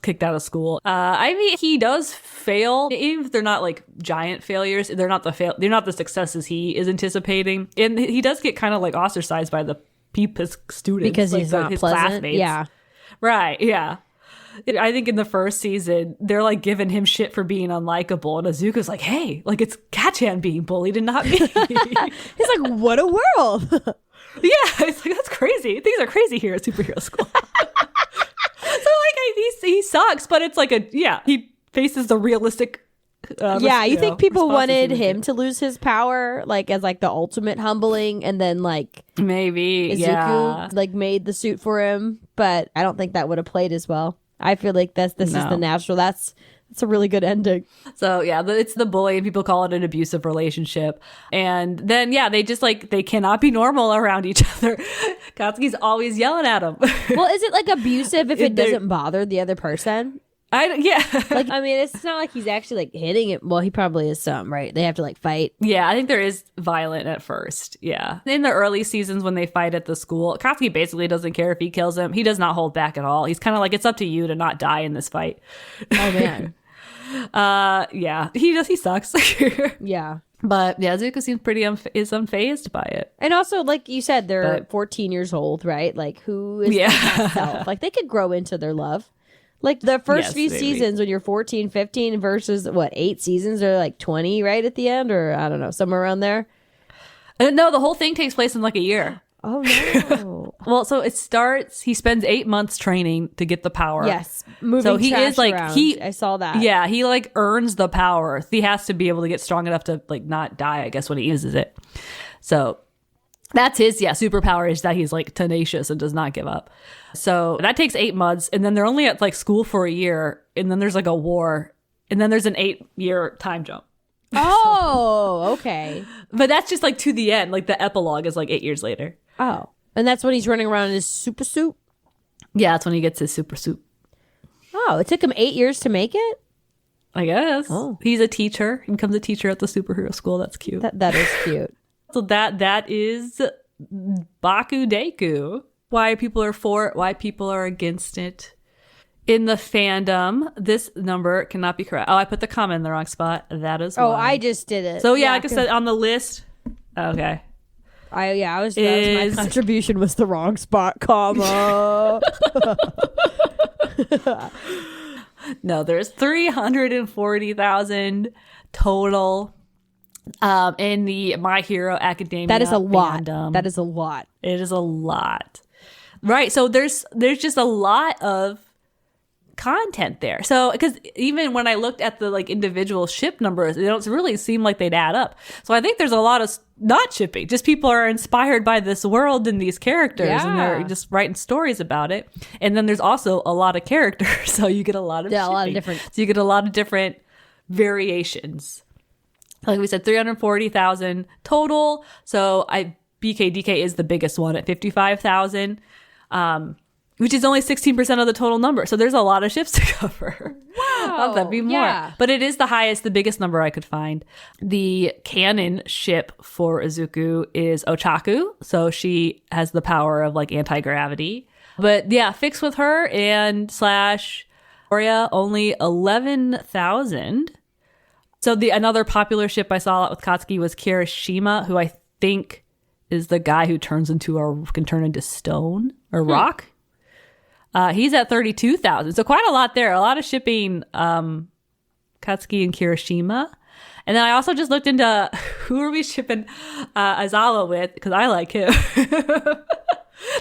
Kicked out of school. I mean, he does fail. Even if they're not like giant failures, they're not the successes he is anticipating. And he does get kind of like ostracized by the his students because he's not his pleasant. Classmates. Yeah, right. Yeah, I think in the first season they're like giving him shit for being unlikable, and Izuku's like, "Hey, like it's Kachan being bullied and not me." He's like, "What a world!" It's like that's crazy. Things are crazy here at superhero school. So like he sucks, but it's like he faces the realistic. You think people wanted him to lose his power, like as like the ultimate humbling, and then like maybe Izuku like made the suit for him, but I don't think that would have played as well. I feel like this is the natural. That's a really good ending. So it's the bully, and people call it an abusive relationship. And then they just like they cannot be normal around each other. Katsuki's always yelling at him. Well, is it like abusive if it doesn't bother the other person? Like, I mean, it's not like he's actually like hitting it. Well, he probably is some, right? They have to like fight. Yeah, I think there is violent at first. Yeah. In the early seasons when they fight at the school, Katsuki basically doesn't care if he kills him. He does not hold back at all. He's kind of like, it's up to you to not die in this fight. Oh, man. Yeah, he sucks. Yeah. But yeah, Izuku seems pretty is unfazed by it. And also, like you said, they're 14 years old, right? Like, who is that self? Like, they could grow into their love. Like, the first few seasons when you're 14, 15 versus, 8 seasons are like 20 right at the end? Or, I don't know, somewhere around there? No, the whole thing takes place in like a year. Oh, no. Well, so it starts, he spends 8 months training to get the power. Yes. Moving so he trash is like, around. I saw that. Yeah, he like earns the power. He has to be able to get strong enough to like not die, I guess, when he uses it. So that's his, superpower is that he's like tenacious and does not give up. So that takes 8 months. And then they're only at like school for a year. And then there's like a war. And then there's an 8-year time jump. Oh, okay. But that's just like to the end. Like the epilogue is like 8 years later. Oh. And that's when he's running around in his super suit? Yeah, that's when he gets his super suit. Oh, it took him 8 years to make it? I guess. Oh. He's a teacher. He becomes a teacher at the superhero school. That's cute. That is cute. So that is BakuDeku. Why people are for it, why people are against it. In the fandom, this number cannot be correct. Oh, I put the comma in the wrong spot. That is why. Oh, I just did it. So yeah, like I said, on the list. Okay. That was my contribution was the wrong spot, comma. No, there's 340,000 total in the My Hero Academia. That is a lot. Fandom. That is a lot. It is a lot. Right. So there's just a lot of content there. So because even when I looked at the like individual ship numbers, they don't really seem like they'd add up. So I think there's a lot of not shipping, just people are inspired by this world and these characters and they're just writing stories about it. And then there's also a lot of characters, so you get a lot of a lot of different. So you get a lot of different variations. Like we said, 340,000 total. So BKDK is the biggest one at 55,000. Which is only 16% of the total number. So there's a lot of ships to cover. Wow. Thought that'd be more. Yeah. But it is the biggest number I could find. The canon ship for Izuku is Ochaku. So she has the power of like anti-gravity. But yeah, fixed with her and / Midoriya, only 11,000. So another popular ship I saw with Katsuki was Kirishima, who I think is the guy who can turn into stone or rock. He's at 32,000. So quite a lot there. A lot of shipping Katsuki and Kirishima. And then I also just looked into who are we shipping Aizawa with, because I like him.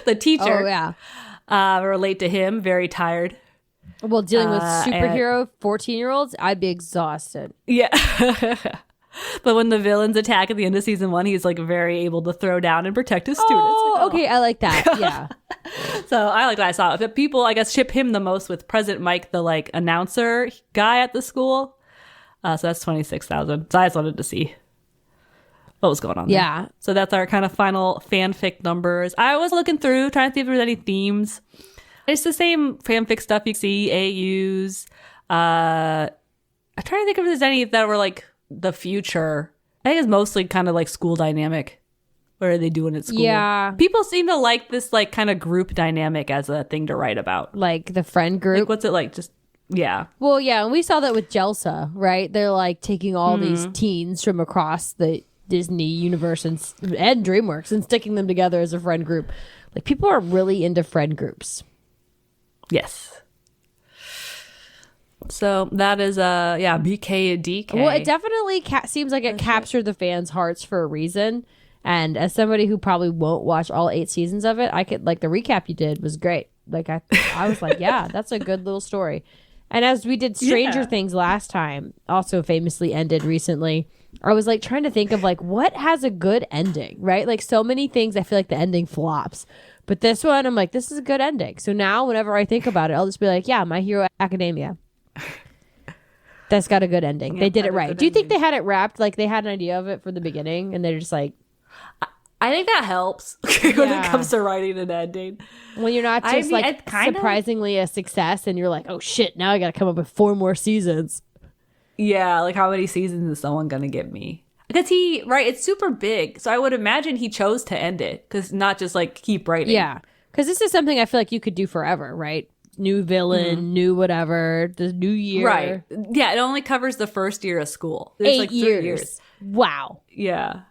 The teacher. Oh, yeah. Relate to him. Very tired. Well, dealing with superhero 14-year-olds, I'd be exhausted. Yeah. But when the villains attack at the end of season 1, he's like very able to throw down and protect his students. Oh, okay. I like that. Yeah. So I like that. I saw it. But people, I guess, ship him the most with President Mike, the like announcer guy at the school. So that's 26,000. So I just wanted to see what was going on there. Yeah. So that's our kind of final fanfic numbers. I was looking through, trying to see if there was any themes. It's the same fanfic stuff you see, AUs. I'm trying to think if there's any that were like the future. I think it's mostly kind of like school dynamic. What are they doing at school? Yeah. People seem to like this like kind of group dynamic as a thing to write about. Like the friend group. Like what's it like? Just, yeah. Well, yeah. And we saw that with Jelsa, right? They're like taking all these teens from across the Disney universe and DreamWorks and sticking them together as a friend group. Like people are really into friend groups. Yes. So that is BKDK. Well, it definitely seems like it captured the fans' hearts for a reason. And as somebody who probably won't watch all 8 seasons of it, I could like the recap you did was great. Like I was like, yeah, that's a good little story. And as we did Stranger Things last time, also famously ended recently, I was like trying to think of like what has a good ending, right? Like so many things, I feel like the ending flops. But this one, I'm like, this is a good ending. So now whenever I think about it, I'll just be like, yeah, My Hero Academia. That's got a good ending. They did it right. Do you think they had it wrapped? Like they had an idea of it from the beginning and they're just like... I think that helps when it comes to writing an ending. When you're not just surprisingly a success and you're like, oh shit, now I got to come up with 4 more seasons. Yeah, like how many seasons is someone going to give me? Because it's super big. So I would imagine he chose to end it because not just like keep writing. Yeah. Because this is something I feel like you could do forever, right? new villain, new whatever, the new year. Right. Yeah, it only covers the first year of school. There's 8 like 3 years. years. Wow. Yeah.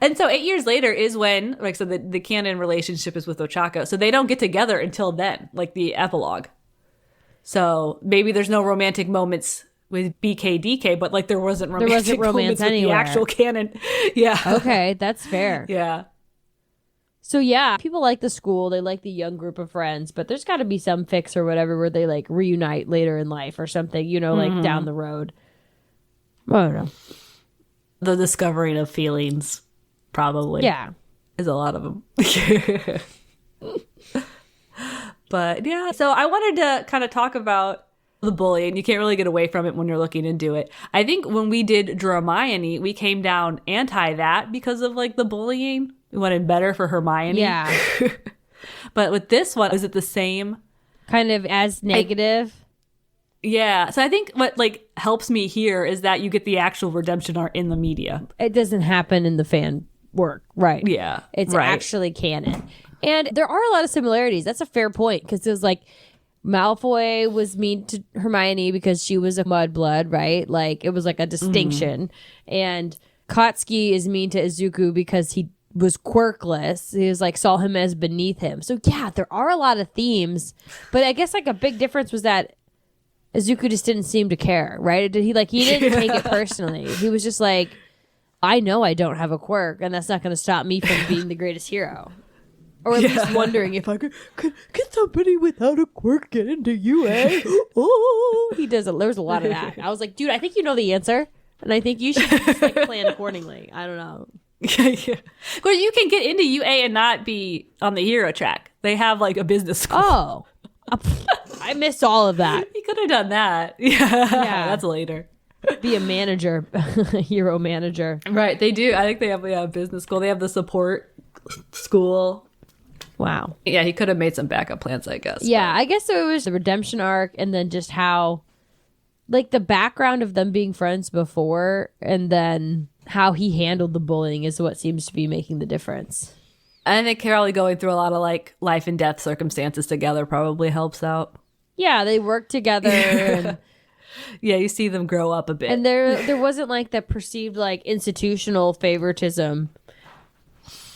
And so 8 years later is when, like, so the canon relationship is with Ochako. So they don't get together until then, like the epilogue. So maybe there's no romantic moments with BKDK, but like there wasn't romantic moments with the actual canon. Yeah. Okay, that's fair. Yeah. So yeah, people like the school, they like the young group of friends, but there's got to be some fix or whatever where they like reunite later in life or something, you know, like down the road. I don't know. The discovering of feelings, probably. Yeah. Is a lot of them. But yeah, so I wanted to kind of talk about the bullying. You can't really get away from it when you're looking into it. I think when we did Hermione, we came down anti that because of like the bullying. We wanted better for Hermione. Yeah. But with this one, is it the same? Kind of as negative. Yeah. So I think what like helps me here is that you get the actual redemption arc in the media. It doesn't happen in the fan work. Right. Yeah. It's right. actually canon. And there are a lot of similarities. That's a fair point because it was like Malfoy was mean to Hermione because she was a mudblood, right? Like it was like a distinction. And Katsuki is mean to Izuku because he was quirkless. He was like saw him as beneath him. So yeah, there are a lot of themes. But I guess like a big difference was that Izuku just didn't seem to care, right? He didn't take it personally. He was just like, I know I don't have a quirk, and that's not going to stop me from being the greatest hero. Or at least wondering if I could somebody without a quirk get into UA? Oh, he does. There's a lot of that. I was like, dude, I think you know the answer, and I think you should just like plan accordingly. I don't know. Yeah. Well, you can get into UA and not be on the hero track. They have like a business school. Oh, I missed all of that. You could have done that. Yeah, that's later. Be a manager, hero manager. Right, they do. I think they have a business school. They have the support school. Wow. Yeah, he could have made some backup plans, I guess. Yeah, I guess it was the redemption arc and then just how, like, the background of them being friends before and then how he handled the bullying is what seems to be making the difference. I think Carol going through a lot of, like, life and death circumstances together probably helps out. Yeah, they work together. And, yeah, you see them grow up a bit. and there wasn't, like, that perceived, like, institutional favoritism.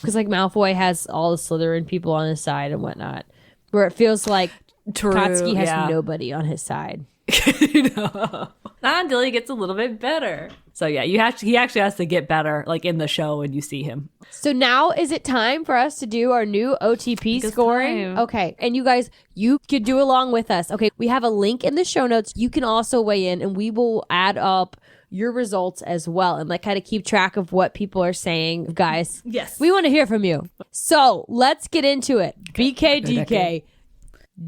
Because, like, Malfoy has all the Slytherin people on his side and whatnot. Where it feels like Katsuki has nobody on his side. Not until he gets a little bit better. So, yeah, he actually has to get better, like, in the show when you see him. So now is it time for us to do our new OTP scoring? Okay. And you guys, you could do along with us. Okay. We have a link in the show notes. You can also weigh in and we will add up your results as well and like kind of keep track of what people are saying. Guys, yes, we want to hear from you. So let's get into it. BKDK,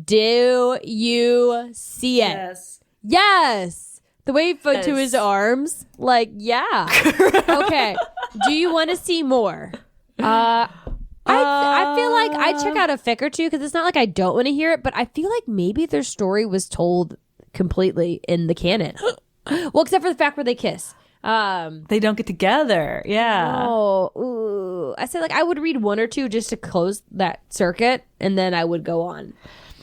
do you see it? Yes. The wave to his arms. Like, yeah. Okay. Do you want to see more? I feel like I check out a fic or two because it's not like I don't want to hear it, but I feel like maybe their story was told completely in the canon. Well, except for the fact where they kiss. They don't get together. Yeah. Oh, ooh. I said like I would read one or two just to close that circuit, and then I would go on.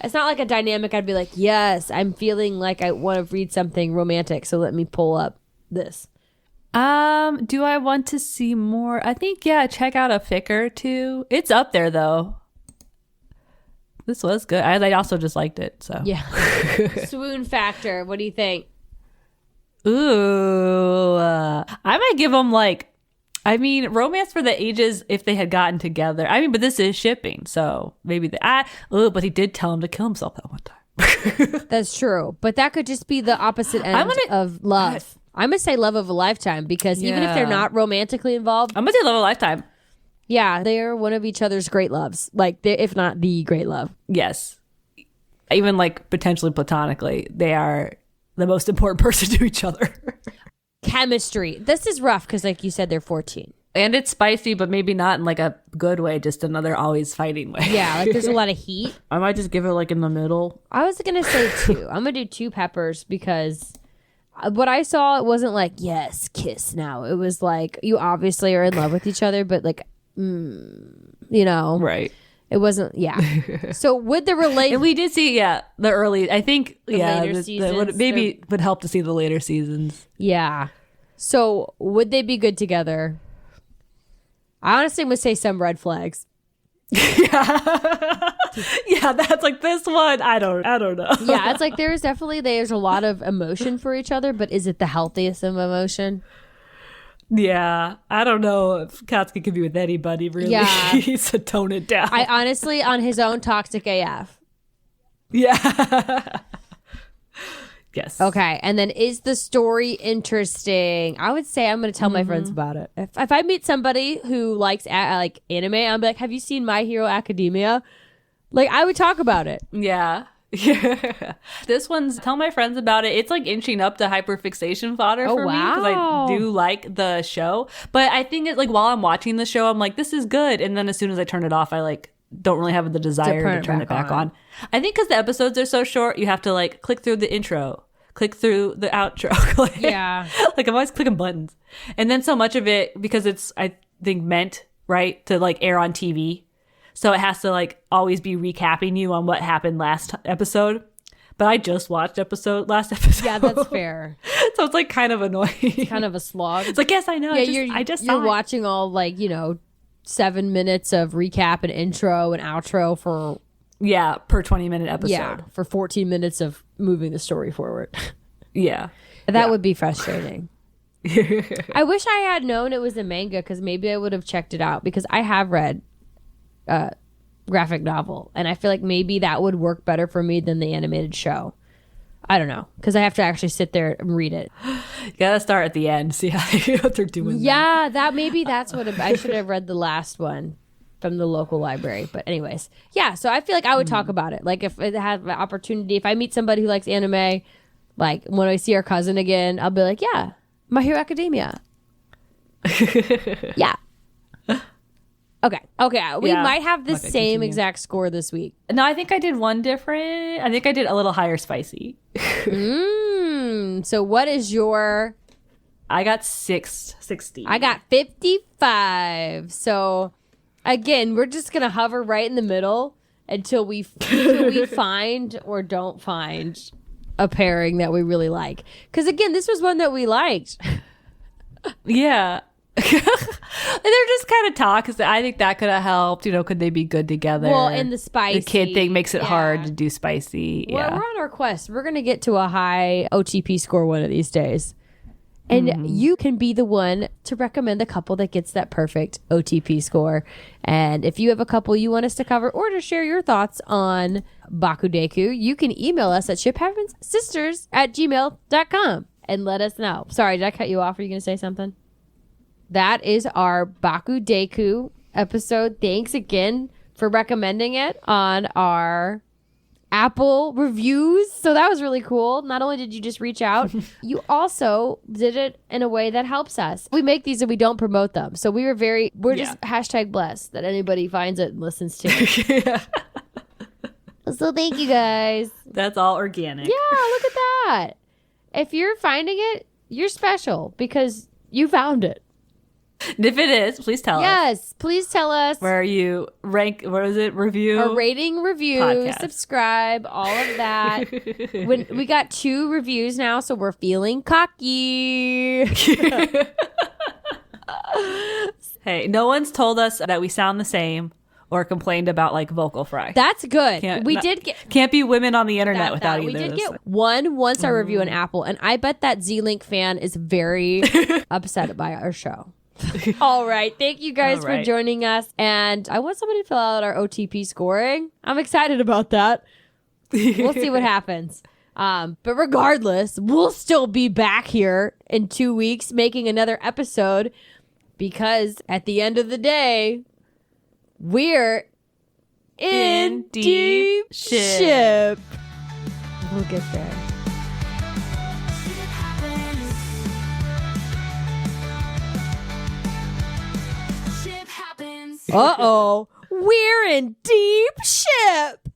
It's not like a dynamic. I'd be like, yes, I'm feeling like I want to read something romantic, so let me pull up this. Do I want to see more? I think check out a fic or two. It's up there though. This was good. I also just liked it. So yeah. Swoon factor. What do you think? Ooh, I might give them romance for the ages if they had gotten together. I mean, but this is shipping, so maybe but he did tell him to kill himself that one time. That's true, but that could just be the opposite end of love. I'm gonna say love of a lifetime because even if they're not romantically involved, I'm gonna say love of a lifetime. Yeah, they're one of each other's great loves, like if not the great love. Yes, even like potentially platonically, they are the most important person to each other. Chemistry. This is rough because, like you said, they're 14. And it's spicy, but maybe not in like a good way, just another always fighting way. Yeah, like there's a lot of heat. I might just give it like in the middle. I was going to say 2. I'm going to do 2 peppers because what I saw, it wasn't like, yes, kiss now. It was like, you obviously are in love with each other, but like, you know. Right. It wasn't, yeah. So would the relate? And we did see, the early, I think, later seasons, would help to see the later seasons. Yeah. So would they be good together? I honestly would say some red flags. Yeah, that's like this one. I don't know. Yeah, it's like there's a lot of emotion for each other, but is it the healthiest of emotion? Yeah, I don't know if Katsuki could be with anybody, really. Yeah. He needs to tone it down. I honestly, on his own, toxic AF. Yeah. Yes. Okay, and then is the story interesting? I would say I'm going to tell my friends about it. If I meet somebody who likes like anime, I'm like, have you seen My Hero Academia? Like, I would talk about it. Yeah. Yeah. This one's tell my friends about it. It's like inching up to hyperfixation fodder for me because I do like the show. But I think it's like while I'm watching the show, I'm like, this is good. And then as soon as I turn it off, I like don't really have the desire to turn it back on. I think because the episodes are so short, you have to like click through the intro, click through the outro. Yeah. Like I'm always clicking buttons. And then so much of it, because it's, I think, meant, right, to like air on TV. So it has to like always be recapping you on what happened last episode. But I just watched last episode. Yeah, that's fair. So it's like kind of annoying. It's kind of a slog. It's like, yes, I know. Yeah, you're saw watching all like, 7 minutes of recap and intro and outro for per 20-minute episode. Yeah, for 14 minutes of moving the story forward. Yeah. That would be frustrating. I wish I had known it was a manga because maybe I would have checked it out because I have read graphic novel and I feel like maybe that would work better for me than the animated show. I don't know because I have to actually sit there and read it. You gotta start at the end, see what they're doing. Yeah, that's what I should have read the last one from the local library. But anyways, yeah. So I feel like I would talk about it. Like if it had an opportunity, if I meet somebody who likes anime, like when I see our cousin again, I'll be like, yeah, My Hero Academia. Yeah. Okay. We might have the same exact score this week. No, I think I did one different. I think I did a little higher spicy. So what is your... I got 60. I got 55. So again, we're just going to hover right in the middle until we find or don't find a pairing that we really like. Because again, this was one that we liked. Yeah. They're just kind of talk because I think that could have helped. Could they be good together? Well, and the spicy. The kid thing makes it hard to do spicy. Well, we're on our quest. We're going to get to a high OTP score one of these days. And you can be the one to recommend the couple that gets that perfect OTP score. And if you have a couple you want us to cover or to share your thoughts on BakuDeku, you can email us at shiphappenssisters@gmail.com and let us know. Sorry, did I cut you off? Are you going to say something? That is our BakuDeku episode. Thanks again for recommending it on our Apple reviews. So that was really cool. Not only did you just reach out, you also did it in a way that helps us. We make these and we don't promote them. So we're just hashtag blessed that anybody finds it and listens to it. Yeah. So thank you guys. That's all organic. Yeah, look at that. If you're finding it, you're special because you found it. And if it is, please tell us. Yes, please tell us. Where you rank, what is it, review? A rating, review, podcast. Subscribe, all of that. We got 2 reviews now, so we're feeling cocky. Hey, no one's told us that we sound the same or complained about like vocal fry. That's good. Can't be women on the internet without either. We did get one 1-star review on Apple, and I bet that Z-Link fan is very upset by our show. All right. Thank you guys for joining us. And I want somebody to fill out our OTP scoring. I'm excited about that. We'll see what happens. But regardless, we'll still be back here in 2 weeks making another episode because at the end of the day, we're in deep ship. We'll get there. Uh-oh. We're in deep ship.